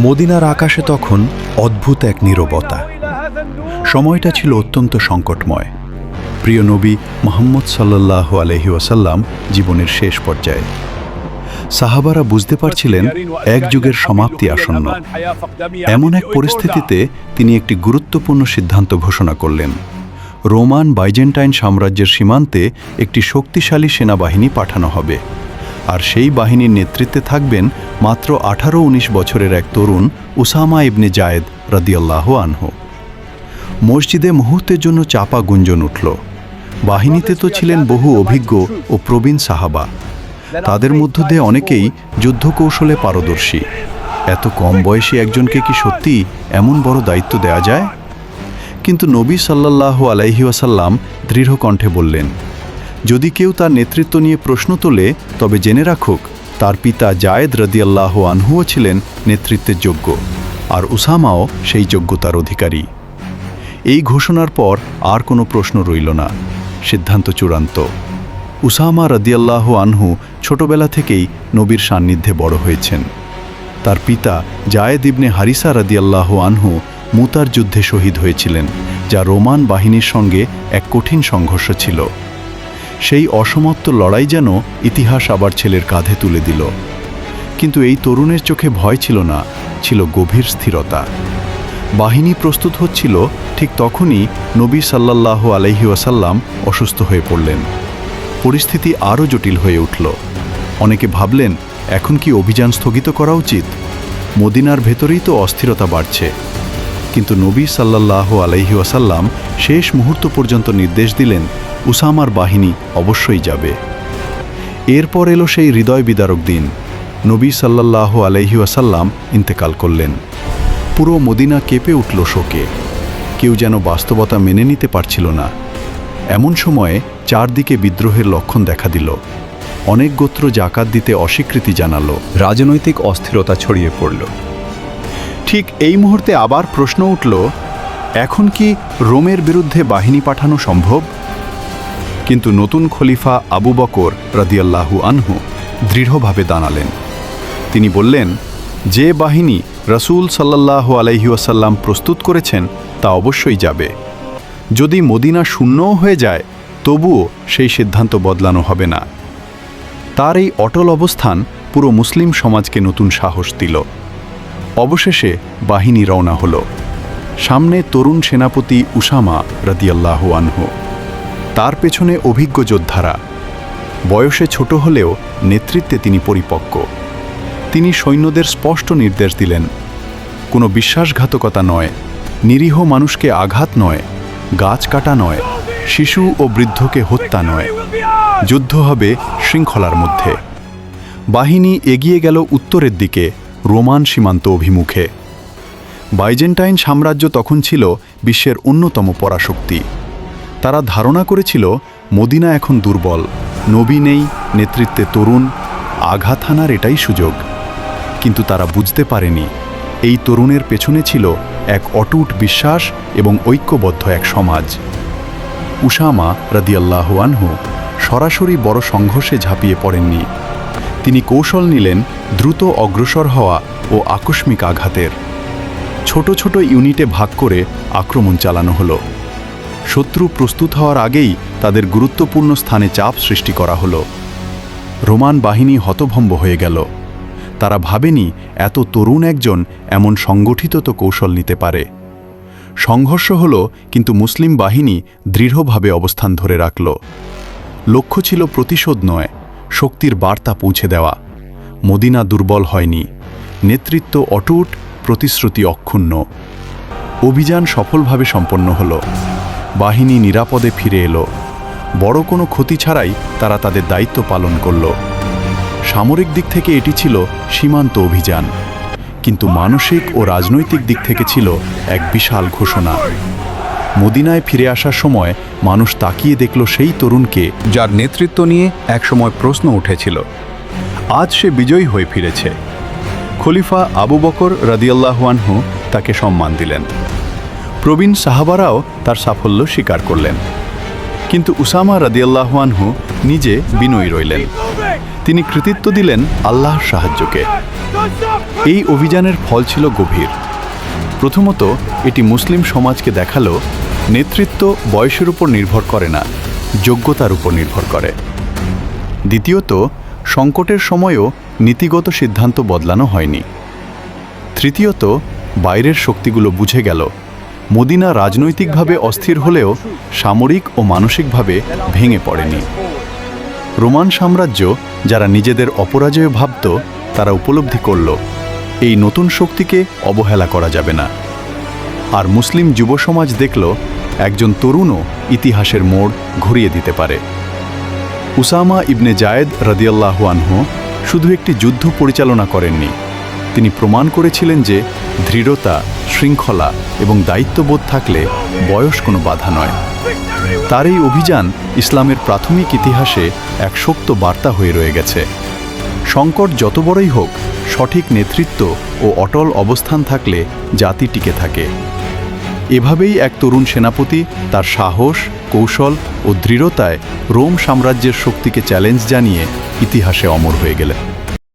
মদিনার আকাশে তখন অদ্ভুত এক নীরবতা। সময়টা ছিল অত্যন্ত সংকটময়। প্রিয় নবী মুহাম্মদ সাল্লাল্লাহু আলাইহি ওয়াসাল্লাম জীবনের শেষ পর্যায়ে। সাহাবারা বুঝতে পারছিলেন এক যুগের সমাপ্তি আসন্ন। এমন এক পরিস্থিতিতে তিনি একটি গুরুত্বপূর্ণ সিদ্ধান্ত ঘোষণা করলেন। রোমান বাইজেন্টাইন সাম্রাজ্যের সীমান্তে একটি শক্তিশালী সেনাবাহিনী পাঠানো হবে, আর সেই বাহিনীর নেতৃত্বে থাকবেন মাত্র 18-19 বছরের এক তরুণ উসামা ইবনে জায়েদ রাদিয়াল্লাহু আনহু। মসজিদে মুহূর্তের জন্য চাপা গুঞ্জন উঠল। বাহিনীতে তো ছিলেন বহু অভিজ্ঞ ও প্রবীণ সাহাবা। তাদের মধ্য দিয়ে অনেকেই যুদ্ধকৌশলে পারদর্শী। এত কম বয়সী একজনকে কি সত্যি এমন বড় দায়িত্ব দেয়া যায়? কিন্তু নবী সাল্লাল্লাহু আলাইহি ওয়াসাল্লাম দৃঢ় কণ্ঠে বললেন, যদি কেউ তার নেতৃত্ব নিয়ে প্রশ্ন তোলে তবে জেনে রাখুক তার পিতা জায়েদ রাদিয়াল্লাহু আনহুও ছিলেন নেতৃত্বের যোগ্য, আর উসামাও সেই যোগ্যতার অধিকারী। এই ঘোষণার পর আর কোনো প্রশ্ন রইল না, সিদ্ধান্ত চূড়ান্ত। উসামা রাদিয়াল্লাহু আনহু ছোটবেলা থেকেই নবীর সান্নিধ্যে বড় হয়েছেন। তার পিতা জায়েদ ইবনে হারিসা রাদিয়াল্লাহু আনহু মুতার যুদ্ধে শহীদ হয়েছিলেন, যা রোমান বাহিনীর সঙ্গে এক কঠিন সংঘর্ষ ছিল। সেই অসমাপ্ত লড়াই যেন ইতিহাস আবার ছেলের কাঁধে তুলে দিল। কিন্তু এই তরুণের চোখে ভয় ছিল না, ছিল গভীর স্থিরতা। বাহিনী প্রস্তুত হচ্ছিল, ঠিক তখনই নবী সাল্লাল্লাহু আলাইহি ওয়াসাল্লাম অসুস্থ হয়ে পড়লেন। পরিস্থিতি আরও জটিল হয়ে উঠল। অনেকে ভাবলেন, এখন কি অভিযান স্থগিত করা উচিত? মদিনার ভেতরেই তো অস্থিরতা বাড়ছে। কিন্তু নবী সাল্লাল্লাহু আলাইহি ওয়াসাল্লাম শেষ মুহূর্ত পর্যন্ত নির্দেশ দিলেন, উসামার বাহিনী অবশ্যই যাবে। এরপর এলো সেই হৃদয় বিদারক দিন। নবী সাল্লাল্লাহু আলাইহি ওয়াসাল্লাম ইন্তেকাল করলেন। পুরো মদিনা কেঁপে উঠল শোকে। কেউ যেন বাস্তবতা মেনে নিতে পারছিল না। এমন সময়ে চারদিকে বিদ্রোহের লক্ষণ দেখা দিল। অনেক গোত্র জাকাত দিতে অস্বীকৃতি জানালো। রাজনৈতিক অস্থিরতা ছড়িয়ে পড়ল। ঠিক এই মুহূর্তে আবার প্রশ্ন উঠল, এখন কি রোমের বিরুদ্ধে বাহিনী পাঠানো সম্ভব? কিন্তু নতুন খলিফা আবু বকর রাদিয়াল্লাহু আনহু দৃঢ়ভাবে দাঁড়ালেন। তিনি বললেন, যে বাহিনী রাসূল সাল্লাল্লাহু আলাইহি ওয়াসাল্লাম প্রস্তুত করেছেন তা অবশ্যই যাবে। যদি মদিনা শূন্যও হয়ে যায় তবুও সেই সিদ্ধান্ত বদলানো হবে না। তার এই অটল অবস্থান পুরো মুসলিম সমাজকে নতুন সাহস দিল। অবশেষে বাহিনী রওনা হল। সামনে তরুণ সেনাপতি উসামা রাদিয়াল্লাহু আনহু, তার পেছনে অভিজ্ঞ যোদ্ধারা। বয়সে ছোট হলেও নেতৃত্বে তিনি পরিপক্ক। তিনি সৈন্যদের স্পষ্ট নির্দেশ দিলেন, কোনো বিশ্বাসঘাতকতা নয়, নিরীহ মানুষকে আঘাত নয়, গাছ কাটা নয়, শিশু ও বৃদ্ধকে হত্যা নয়। যুদ্ধ হবে শৃঙ্খলার মধ্যে। বাহিনী এগিয়ে গেল উত্তরের দিকে, রোমান সীমান্ত অভিমুখে। বাইজেন্টাইন সাম্রাজ্য তখন ছিল বিশ্বের অন্যতম পরাশক্তি। তারা ধারণা করেছিল মদিনা এখন দুর্বল, নবী নেই, নেতৃত্বে তরুণ, আঘাত হানার এটাই সুযোগ। কিন্তু তারা বুঝতে পারেনি এই তরুণের পেছনে ছিল এক অটুট বিশ্বাস এবং ঐক্যবদ্ধ এক সমাজ। উসামা রাদিয়াল্লাহু আনহু সরাসরি বড় সংঘর্ষে ঝাঁপিয়ে পড়েননি। তিনি কৌশল নিলেন দ্রুত অগ্রসর হওয়া ও আকস্মিক আঘাতের। ছোট ছোট ইউনিটে ভাগ করে আক্রমণ চালানো হলো। শত্রু প্রস্তুত হওয়ার আগেই তাদের গুরুত্বপূর্ণ স্থানে চাপ সৃষ্টি করা হলো। রোমান বাহিনী হতভম্ব হয়ে গেল। তারা ভাবেনি এত তরুণ একজন এমন সংগঠিত তো কৌশল নিতে পারে। সংঘর্ষ হলো, কিন্তু মুসলিম বাহিনী দৃঢ়ভাবে অবস্থান ধরে রাখল। লক্ষ্য ছিল প্রতিশোধ নয়, শক্তির বার্তা পৌঁছে দেওয়া। মদিনা দুর্বল হয়নি, নেতৃত্ব অটুট, প্রতিশ্রুতি অক্ষুণ্ণ। অভিযান সফলভাবে সম্পন্ন হল। বাহিনী নিরাপদে ফিরে এলো। বড় কোনো ক্ষতি ছাড়াই তারা তাদের দায়িত্ব পালন করল। সামরিক দিক থেকে এটি ছিল সীমান্ত অভিযান, কিন্তু মানসিক ও রাজনৈতিক দিক থেকে ছিল এক বিশাল ঘোষণা। মদিনায় ফিরে আসার সময় মানুষ তাকিয়ে দেখল সেই তরুণকে যার নেতৃত্ব নিয়ে একসময় প্রশ্ন উঠেছিল। আজ সে বিজয়ী হয়ে ফিরেছে। খলিফা আবু বকর রাদিয়াল্লাহু আনহু তাকে সম্মান দিলেন। প্রবীণ সাহাবারাও তার সাফল্য স্বীকার করলেন। কিন্তু উসামা রাদিয়াল্লাহু আনহু নিজে বিনয়ী রইলেন। তিনি কৃতিত্ব দিলেন আল্লাহর সাহায্যকে। এই অভিযানের ফল ছিল গভীর। প্রথমত, এটি মুসলিম সমাজকে দেখালো নেতৃত্ব বয়সের উপর নির্ভর করে না, যোগ্যতার উপর নির্ভর করে। দ্বিতীয়ত, সংকটের সময়ও নীতিগত সিদ্ধান্ত বদলানো হয়নি। তৃতীয়ত, বাইরের শক্তিগুলো বুঝে গেল মদিনা রাজনৈতিকভাবে অস্থির হলেও সামরিক ও মানসিকভাবে ভেঙে পড়েনি। রোমান সাম্রাজ্য যারা নিজেদের অপরাজয় ভাবত, তারা উপলব্ধি করল এই নতুন শক্তিকে অবহেলা করা যাবে না। আর মুসলিম যুব সমাজ দেখল একজন তরুণও ইতিহাসের মোড় ঘুরিয়ে দিতে পারে। উসামা ইবনে জায়েদ রাদিয়াল্লাহু আনহু শুধু একটি যুদ্ধ পরিচালনা করেননি, তিনি প্রমাণ করেছিলেন যে দৃঢ়তা, শৃঙ্খলা এবং দায়িত্ববোধ থাকলে বয়স কোনো বাধা নয়। তার এই অভিযান ইসলামের প্রাথমিক ইতিহাসে এক শক্ত বার্তা হয়ে রয়ে গেছে। সংকট যত বড়ই হোক, সঠিক নেতৃত্ব ও অটল অবস্থান থাকলে জাতি টিকে থাকে। এভাবেই এক তরুণ সেনাপতি তার সাহস, কৌশল ও দৃঢ়তায় রোম সাম্রাজ্যের শক্তিকে চ্যালেঞ্জ জানিয়ে ইতিহাসে অমর হয়ে গেলেন।